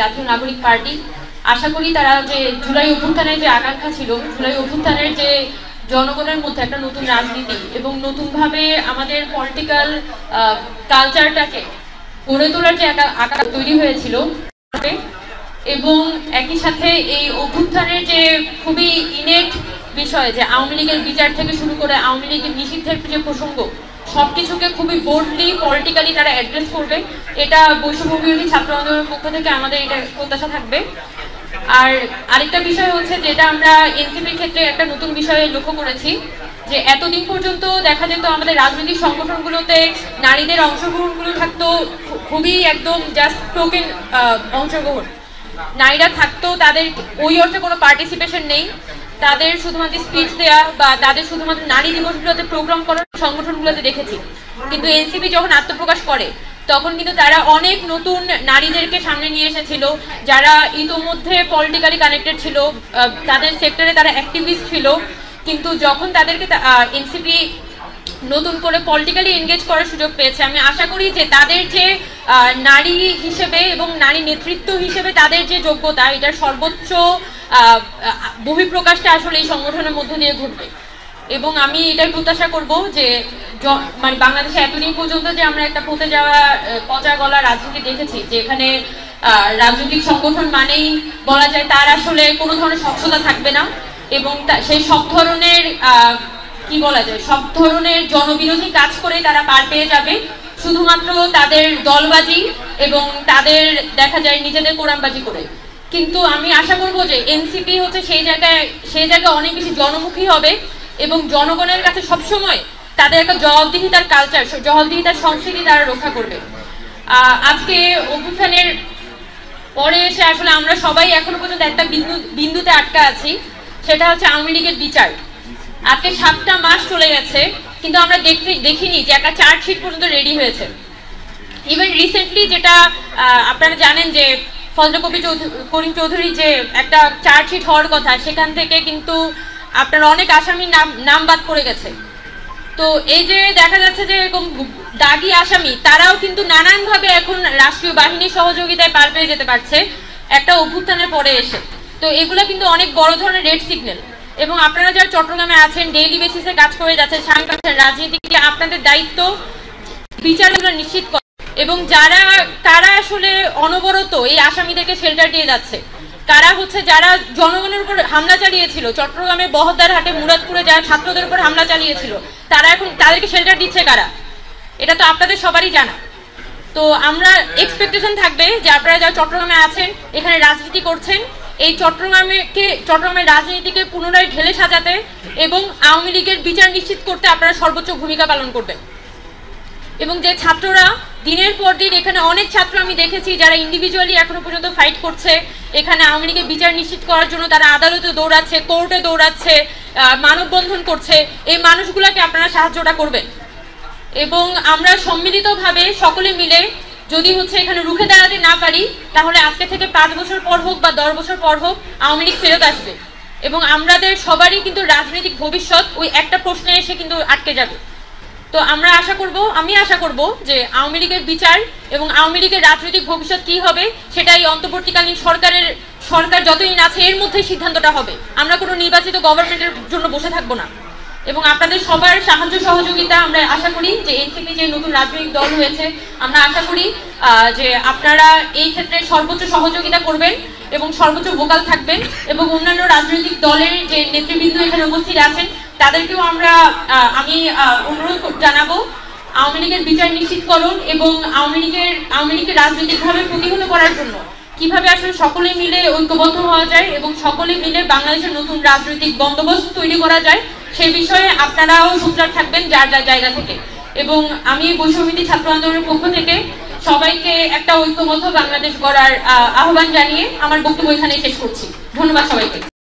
জাতীয় নাগরিক পার্টি আশা করি তারা যে জুলাই অভ্যুত্থানের যে আকাঙ্ক্ষা ছিল, জুলাই অভ্যুত্থানের যে জনগণের মধ্যে একটা নতুন রাজনীতি এবং নতুনভাবে আমাদের পলিটিক্যাল কালচারটাকে গড়ে তোলার যে আকাঙ্ক্ষা তৈরি হয়েছিল, এবং একই সাথে এই অভ্যুত্থানের যে খুবই ইনেট বিষয় যে আওয়ামী লীগের বিচার থেকে শুরু করে আওয়ামী লীগের নিষিদ্ধের যে প্রসঙ্গ, সবকিছুকে খুবই বোল্ডলি পলিটিক্যালি তারা অ্যাড্রেস করবে। এটা বৈষম্যবিরোধী ছাত্র আন্দোলনের পক্ষ থেকে আমাদের এটা প্রত্যাশা থাকবে। আর আরেকটা বিষয় হচ্ছে যেটা আমরা এনসিপির ক্ষেত্রে একটা নতুন বিষয়ে লক্ষ্য করেছি, যে এতদিন পর্যন্ত দেখা যেত আমাদের রাজনৈতিক সংগঠনগুলোতে নারীদের অংশগ্রহণগুলো থাকতো খুবই একদম জাস্ট টোকেন অংশগ্রহণ, নারীরা থাকতো, তাদের ওই অর্থে কোনো পার্টিসিপেশন নেই, তাদের শুধুমাত্র স্পিচ দেওয়া বা তাদের শুধুমাত্র নারী দিবসগুলোতে প্রোগ্রাম করার সংগঠনগুলোতে দেখেছি। কিন্তু এনসিপি যখন আত্মপ্রকাশ করে তখন কিন্তু তারা অনেক নতুন নারীদেরকে সামনে নিয়ে এসেছিল, যারা ইতোমধ্যে পলিটিক্যালি কানেক্টেড ছিল, তাদের সেক্টরে তারা অ্যাক্টিভিস্ট ছিল। কিন্তু যখন তাদেরকে এনসিপি নতুন করে পলিটিক্যালি এনগেজ করার সুযোগ পেয়েছে, আমি আশা করি যে তাদের যে নারী হিসেবে এবং নারী নেতৃত্ব হিসেবে তাদের যে যোগ্যতা, এটার সর্বোচ্চ বহিঃপ্রকাশটা আসলে এই সংগঠনের মধ্য দিয়ে ঘটবে। এবং আমি এটাই প্রত্যাশা করব যে মানে বাংলাদেশে এতদিন পর্যন্ত যে আমরা একটা পচা গলা রাজনীতি দেখেছি, যে এখানে রাজনৈতিক সংগঠন মানেই বলা যায় তার আসলে কোনো ধরনের স্বচ্ছতা থাকবে না, এবং সেই সব ধরনের কি বলা যায় সব ধরনের জনবিরোধী কাজ করে তারা পার পেয়ে যাবে, শুধুমাত্র তাদের দলবাজি এবং তাদের দেখা যায় নিজেদের কোরআনবাজি করে। কিন্তু আমি আশা করব যে এনসিপি হচ্ছে সেই জায়গায় অনেক বেশি জনমুখী হবে এবং জনগণের কাছে সবসময় তাদের একটা জবাবদিহিতার কালচার, জবাবদিহিতার সংস্কৃতি তারা রক্ষা করবে। আজকে অভ্যুত্থানের পরে এসে আসলে আমরা সবাই এখনো পর্যন্ত একটা বিন্দুতে আটকা আছি, সেটা হচ্ছে আওয়ামী লীগের বিচার। আজকে 7টা মাস চলে গেছে, কিন্তু আমরা দেখিনি যে একটা চার্জশিট পর্যন্ত রেডি হয়েছে। ইভেন রিসেন্টলি যেটা আপনারা জানেন যে ফজলে করিম চৌধুরী যে একটা চার্জশিট হওয়ার কথা, সেখান থেকে কিন্তু আপনার অনেক আসামির নাম বাদ পড়ে গেছে। তো এই যে দেখা যাচ্ছে যে এরকম দাগি আসামি তারাও কিন্তু নানানভাবে এখন রাষ্ট্রীয় বাহিনীর সহযোগিতায় পার পেয়ে যেতে পারছে একটা অভ্যুত্থানের পরে এসে। তো এগুলো কিন্তু অনেক বড় ধরনের রেড সিগন্যাল। এবং আপনারা যারা চট্টগ্রামে আছেন, ডেইলি বেসিসে কাজ করে যাচ্ছেন, সাংবাদিক রাজনীতিকে আপনাদের দায়িত্ব বিচারগুলো নিশ্চিত করা, এবং কারা আসলে অনবরত এই আসামিদেরকে শেল্টার দিয়ে যাচ্ছে, কারা হচ্ছে যারা জনগণের উপর হামলা চালিয়েছিল, চট্টগ্রামে বহদ্দারহাটে মুরাদপুরে যারা ছাত্রদের উপর হামলা চালিয়েছিল, তারা এখন তাদেরকে শেল্টার দিচ্ছে কারা, এটা তো আপনাদের সবারই জানা। তো আমরা এক্সপেকটেশন থাকবে যে আপনারা যারা চট্টগ্রামে আছেন, এখানে রাজনীতি করছেন, এই চট্টগ্রামের রাজনীতিকে পুনরায় ঢেলে সাজাতে এবং আওয়ামী লীগের বিচার নিশ্চিত করতে আপনারা সর্বোচ্চ ভূমিকা পালন করবেন। এবং যে ছাত্ররা দিনের পর দিন, এখানে অনেক ছাত্র আমি দেখেছি যারা ইন্ডিভিজুয়ালি এখনো পর্যন্ত ফাইট করছে, এখানে আওয়ামী লীগের বিচার নিশ্চিত করার জন্য তারা আদালতে দৌড়াচ্ছে, কোর্টে দৌড়াচ্ছে, মানববন্ধন করছে, এই মানুষগুলোকে আপনারা সাহায্যটা করবেন। এবং আমরা সম্মিলিতভাবে সকলে মিলে যদি হচ্ছে এখানে রুখে দাঁড়াতে না পারি, তাহলে আজকে থেকে 5 বছর পর হোক বা 10 বছর পর হোক আওয়ামী লীগ ফেরত আসবে, এবং আমাদের সবারই কিন্তু রাজনৈতিক ভবিষ্যৎ ওই একটা প্রশ্নে এসে কিন্তু আটকে যাবে। তো আমি আশা করব যে আওয়ামী লীগের বিচার এবং আওয়ামী লীগের রাজনৈতিক ভবিষ্যৎ কি হবে সেটাই অন্তর্বর্তীকালীন সরকার যতদিন আছে এর মধ্যেই সিদ্ধান্তটা হবে। আমরা কোনো নির্বাচিত গভর্নমেন্টের জন্য বসে থাকবো না। এবং আপনাদের সবার সাহায্য সহযোগিতা আমরা আশা করি যে এনসিপি যে নতুন রাজনৈতিক দল হয়েছে, আমরা আশা করি যে আপনারা এই ক্ষেত্রে সর্বোচ্চ সহযোগিতা করবেন এবং সর্বোচ্চ ভোকাল থাকবেন, এবং অন্যান্য রাজনৈতিক দলের যে নেতৃবৃন্দ এখানে উপস্থিত আছেন তাদেরকেও আমি অনুরোধ জানাবো আওয়ামী লীগের বিচার নিশ্চিতকরণ এবং আওয়ামী লীগের রাজনৈতিকভাবে প্রতিহত করার জন্য কিভাবে আসলে সকলে মিলে ঐক্যবদ্ধ হওয়া যায় এবং সকলে মিলে বাংলাদেশের নতুন রাজনৈতিক বন্দোবস্ত তৈরি করা যায়, সেই বিষয়ে আপনারাও সোচ্চার থাকবেন যার যার জায়গা থেকে। এবং আমি বৈষম্যবিরোধী ছাত্র আন্দোলনের পক্ষ থেকে সবাইকে একটা ঐক্যবদ্ধ বাংলাদেশ গড়ার আহ্বান জানিয়ে আমার বক্তব্য এখানে শেষ করছি। ধন্যবাদ সবাইকে।